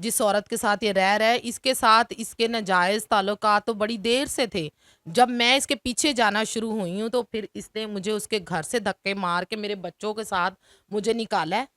जिस औरत के साथ ये रह रहा है, इसके साथ इसके नाजायज़ ताल्लुकात तो बड़ी देर से थे। जब मैं इसके पीछे जाना शुरू हुई हूँ, तो फिर इसने मुझे उसके घर से धक्के मार के मेरे बच्चों के साथ मुझे निकाला है।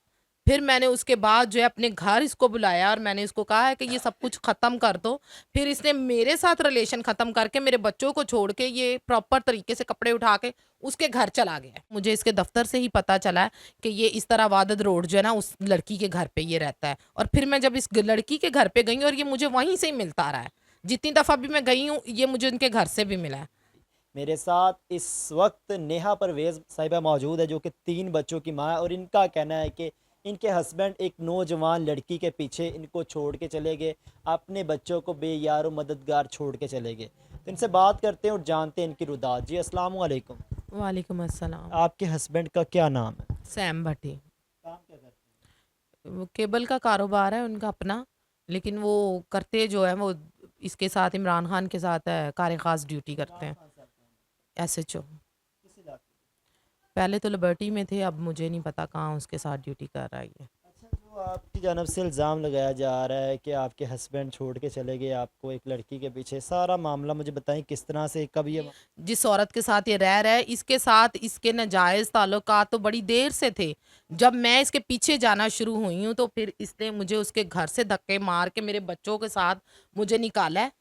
फिर मैंने उसके बाद जो है अपने घर इसको बुलाया और मैंने इसको कहा है कि ये सब कुछ ख़त्म कर दो। फिर इसने मेरे साथ रिलेशन ख़त्म करके मेरे बच्चों को छोड़ के ये प्रॉपर तरीके से कपड़े उठा के उसके घर चला गया है। मुझे इसके दफ़्तर से ही पता चला है कि ये इस तरह वादद रोड जो है ना, उस लड़की के घर पे ये रहता है। और फिर मैं जब इस लड़की के घर पे गई हूँ और ये मुझे वहीं से ही मिलता आ रहा है। जितनी दफ़ा भी मैं गई हूँ, ये मुझे उनके घर से भी मिला है। मेरे साथ इस वक्त नेहा परवेज़ साहिबा मौजूद है, जो कि 3 बच्चों की माँ है, और इनका कहना है कि इनके हस्बैंड एक नौजवान लड़की के पीछे इनको छोड़ के चले गए, अपने बच्चों को बेयार मददगार छोड़ के चले गए। तो इनसे बात करते हैं और जानते हैं इनकी रुदात। जी अस्सलाम वालेकुम। वालेकुम अस्सलाम। आपके हस्बैंड का क्या नाम है? सैम भट्टी। काम क्या करते वो केबल का कारोबार है उनका अपना, लेकिन वो करते जो है वो इसके साथ इमरान खान के साथ है, कार खास ड्यूटी हैं? करते इमरान हैं। खान साहब कौन है? एसएचओ। किस इलाके में? पहले तो लिबर्टी में थे, अब मुझे नहीं पता कहाँ उसके साथ ड्यूटी कर रहा है ये। अच्छा, जो आपकी जानब से इल्ज़ाम लगाया जा रहा है कि आपके हस्बैंड छोड़ के चले गए आपको एक लड़की के पीछे, सारा मामला मुझे बताएं किस तरह से, कब ये जिस औरत के साथ ये रह रहा है, इसके साथ इसके नाजायज़ ताल्लुकात तो बड़ी देर से थे। जब मैं इसके पीछे जाना शुरू हुई हूँ, तो फिर इसने मुझे उसके घर से धक्के मार के मेरे बच्चों के साथ मुझे निकाला है।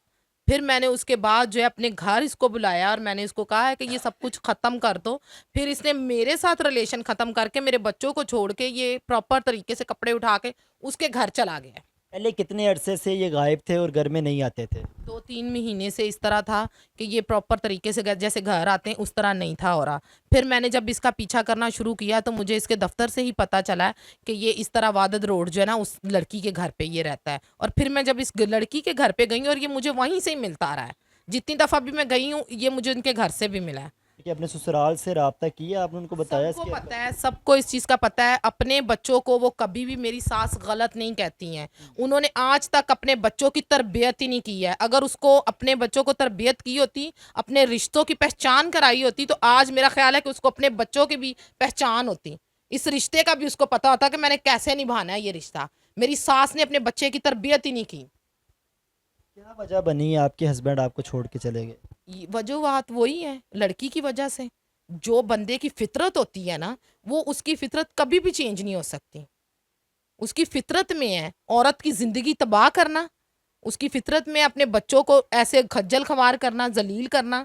फिर मैंने उसके बाद जो है अपने घर इसको बुलाया और मैंने इसको कहा है कि ये सब कुछ ख़त्म कर दो। फिर इसने मेरे साथ रिलेशन ख़त्म करके मेरे बच्चों को छोड़ के ये प्रॉपर तरीके से कपड़े उठा के उसके घर चला गया है। पहले कितने अरसे से ये गायब थे और घर में नहीं आते थे? 2-3 महीने से इस तरह था कि ये प्रॉपर तरीके से जैसे घर आते हैं उस तरह नहीं था हो रहा। फिर मैंने जब इसका पीछा करना शुरू किया, तो मुझे इसके दफ़्तर से ही पता चला कि ये इस तरह वादद रोड जो है ना, उस लड़की के घर पे ये रहता है। और फिर मैं जब इस लड़की के घर पे गई हूँ और ये मुझे वहीं से ही मिलता आ रहा है। जितनी दफ़ा भी मैं गई हूँ, ये मुझे उनके घर से भी मिला है। कि अपने ससुराल से रब्ता किया आपने, उनको बताया सबको इसके पता है, सबको इस चीज़ का पता है। अपने बच्चों को वो कभी भी मेरी सास गलत नहीं कहती हैं। उन्होंने आज तक अपने बच्चों की तरबियत ही नहीं की है। अगर उसको अपने बच्चों को तरबियत की होती, अपने रिश्तों की पहचान कराई होती, तो आज मेरा ख्याल है कि उसको अपने बच्चों की भी पहचान होती। इस रिश्ते का भी उसको पता होता कि मैंने कैसे निभाना है ये रिश्ता। मेरी सास ने अपने बच्चे की तरबियत ही नहीं की। क्या वजह बनी आपके हस्बैंड आपको छोड़ के चले गए? वजूहत वही है, लड़की की वजह से। जो बंदे की फितरत होती है ना, वो उसकी फितरत कभी भी चेंज नहीं हो सकती। उसकी फितरत में है औरत की ज़िंदगी तबाह करना, उसकी फितरत में अपने बच्चों को ऐसे खज्जल ख़वार करना, ज़लील करना।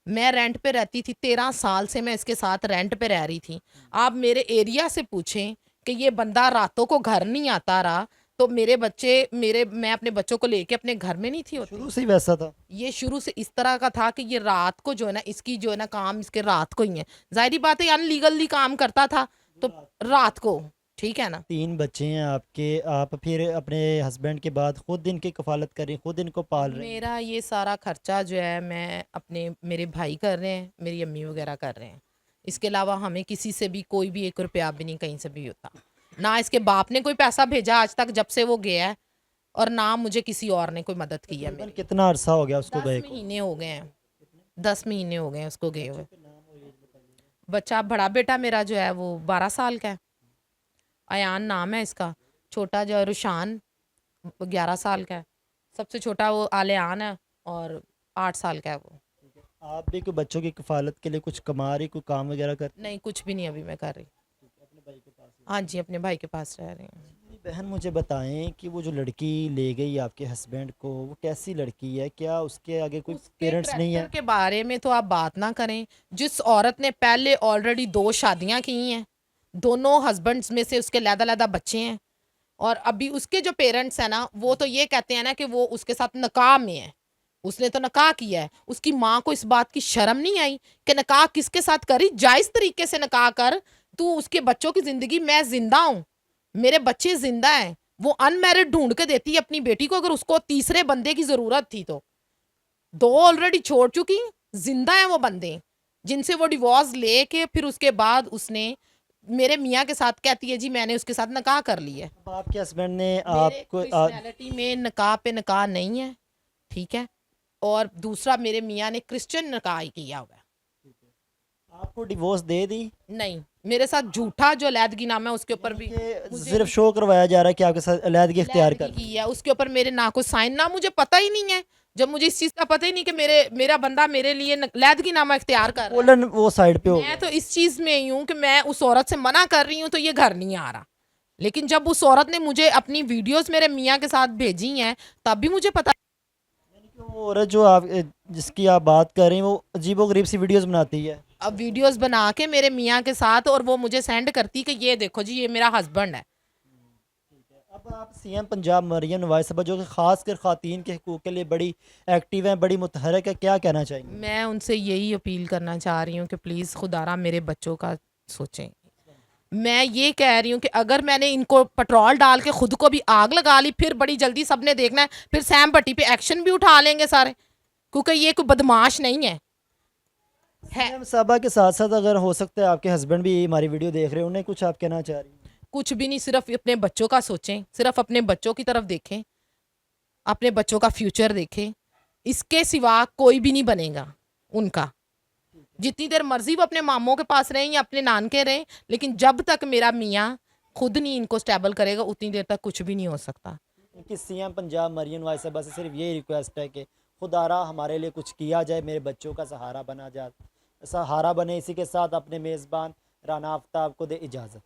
मैं रेंट पे रहती थी, 13 साल से मैं इसके साथ रेंट पे रह रही थी। आप मेरे एरिया से पूछें कि ये बंदा रातों को घर नहीं आता रहा, तो मेरे बच्चे मेरे मैं अपने बच्चों को लेके अपने घर में नहीं थी होती। शुरू से ही वैसा था? ये शुरू से इस तरह का था कि ये रात को जो है ना, इसकी जो है ना काम इसके रात को ही है। ज़ाहिर-सी बात है, अनलीगली काम करता था, तो रात को, ठीक है ना? 3 बच्चे हैं आपके, आप फिर अपने हस्बैंड के बाद खुद इनकी कफ़ालत कर रही हैं, खुद इनको पाल रही हैं। मेरा ये सारा खर्चा जो है मैं अपने मेरे भाई कर रहे हैं, मेरी अम्मी वगैरह कर रहे हैं। इसके अलावा हमें किसी से भी कोई भी 1 रुपया भी नहीं कहीं से भी होता। ना इसके बाप ने कोई पैसा भेजा आज तक जब से वो गया है, और ना मुझे किसी और ने कोई मदद की है तकरीबन मेरी। कितना अरसा हो गया उसको 10 गए को? महीने हो गए हैं, 10 महीने हो गए हैं उसको गए बच्चों हुए। के नाम और एज बताइए। बच्चा बड़ा बेटा मेरा जो है वो 12 साल का है, अयान नाम है इसका। छोटा जो है रुशान, 11 साल का है। सबसे छोटा वो आलियान है, और 8 साल का है वो। ठीक है। आप भी कोई बच्चों की कफ़ालत के लिए कुछ कमा रही, कोई काम वगैरह करती हैं? नहीं, कुछ भी नहीं अभी मैं कर रही। ठीक है, अपने भाई के पास ही हाँ रहती जी, अपने भाई के पास रह रही हूँ। हैं। मेरी बहन मुझे बताएं कि वो जो लड़की ले गई आपके हस्बैंड को, वो कैसी लड़की है? क्या उसके आगे कोई उसके पेरेंट्स नहीं करैक्टर है? के बारे में तो आप बात ना करें। जिस औरत ने पहले ऑलरेडी 2 शादियाँ की हैं, दोनों हस्बैंड्स में से उसके अलग-अलग बच्चे हैं, और अभी उसके जो पेरेंट्स हैं ना, वो तो ये कहते हैं ना कि वो उसके साथ निकाह में है। उसने तो निकाह किया है। उसकी माँ को इस बात की शर्म नहीं आई कि निकाह किसके साथ करी? जायज़ तरीके से निकाह कर। तू उसके बच्चों की ज़िंदगी, मैं ज़िंदा हूँ, मेरे बच्चे ज़िंदा हैं। वो अनमैरिड ढूँढ के देती है अपनी बेटी को, अगर उसको तीसरे बंदे की ज़रूरत थी तो। 2 ऑलरेडी छोड़ चुकी, ज़िंदा हैं वो बंदे, जिनसे वो डिवोर्स लेके फिर उसके बाद उसने मेरे मियाँ के साथ कहती है जी मैंने उसके साथ निकाह कर ली है। अब आपके हस्बैंड ने मेरे आपको क्रिश्चियनिटी में निकाह पे निकाह नहीं है, ठीक है? और दूसरा, मेरे मियाँ ने क्रिश्चियन निकाह ही किया हुआ है। आपको डिवोर्स दे दी? नहीं, मेरे साथ झूठा जो अलैदगीनामा है उसके ऊपर भी कि मुझे सिर्फ शो करवाया जा रहा है कि आपके साथ अलैदगी इख्तियार कर अलैदगी की है, उसके ऊपर मेरे ना कोई साइन, ना मुझे पता ही नहीं है, जब मुझे इस चीज़ का पता ही नहीं कि मेरा बंदा मेरे लिए अलैदगीनामा इख्तियार कर रहा है। पोलन वो साइड पे हो मैं गया। तो इस चीज़ में ही हूँ कि मैं उस औरत से मना कर रही हूँ तो ये घर नहीं आ रहा, लेकिन जब उस औरत ने मुझे अपनी वीडियोस मेरे मियाँ के साथ भेजी हैं तब भी मुझे पता। वो औरत जो आप जिसकी आप बात कर रही हैं वो अजीबोगरीब सी वीडियोस बनाती है। अब वीडियोस बना के मेरे मियाँ के साथ और वो मुझे सेंड करती कि ये देखो जी ये मेरा हस्बैंड है। अब आप सीएम पंजाब मरियम नवाज साहबा जो कि ख़ासकर ख़वातीन के हकूक़ के लिए बड़ी एक्टिव हैं, बड़ी मुतहरक है, क्या कहना चाहेंगे? मैं उनसे यही अपील करना चाह रही हूँ कि प्लीज़ खुदारा मेरे बच्चों का सोचें। मैं ये कह रही हूँ कि अगर मैंने इनको पेट्रोल डाल के खुद को भी आग लगा ली, फिर बड़ी जल्दी सबने देखना है, फिर सैम भट्टी पे एक्शन भी उठा लेंगे सारे, क्योंकि ये कोई बदमाश नहीं है। सीएम साहबा के साथ-साथ अगर हो सकता है आपके हस्बैंड भी हमारी वीडियो देख रहे हैं, उन्हें कुछ आप कहना चाह रही हैं? कुछ भी नहीं, सिर्फ अपने बच्चों का सोचें, सिर्फ अपने बच्चों की तरफ देखें, अपने बच्चों का फ्यूचर देखें, इसके सिवा कोई भी नहीं बनेगा उनका। जितनी देर मर्जी वो अपने मामों के पास रहें या अपने नानके रहें, लेकिन जब तक मेरा मियाँ खुद नहीं इनको स्टेबल करेगा उतनी देर तक कुछ भी नहीं हो सकता। कि सीएम पंजाब मरियम नवाज साहबा से सिर्फ यही रिक्वेस्ट है कि खुदारा हमारे लिए कुछ किया जाए, मेरे बच्चों का सहारा बना जा सहारा बने। इसी के साथ अपने मेज़बान राना आफ्ताब को दे इजाज़त।